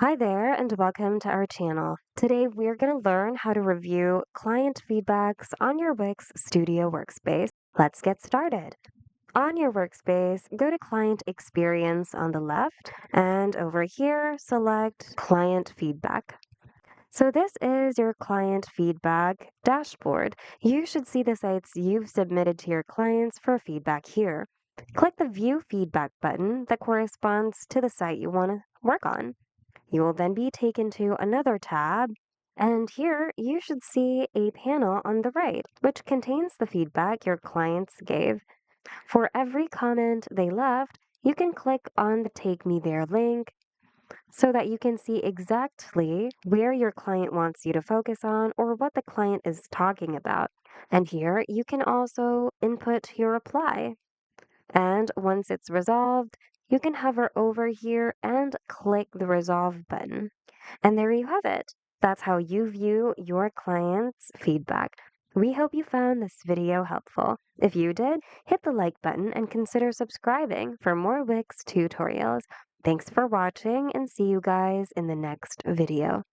Hi there, and welcome to our channel. Today, we're going to learn how to review client feedbacks on your Wix Studio workspace. Let's get started. On your workspace, go to Client Experience on the left, and over here, select Client Feedback. So this is your client feedback dashboard. You should see the sites you've submitted to your clients for feedback here. Click the View Feedback button that corresponds to the site you want to work on. You will then be taken to another tab, and here you should see a panel on the right, which contains the feedback your clients gave. For every comment they left, you can click on the Take Me There link so that you can see exactly where your client wants you to focus on or what the client is talking about. And here you can also input your reply. And once it's resolved, you can hover over here and click the Resolve button. And there you have it. That's how you view your client's feedback. We hope you found this video helpful. If you did, hit the like button and consider subscribing for more Wix tutorials. Thanks for watching and see you guys in the next video.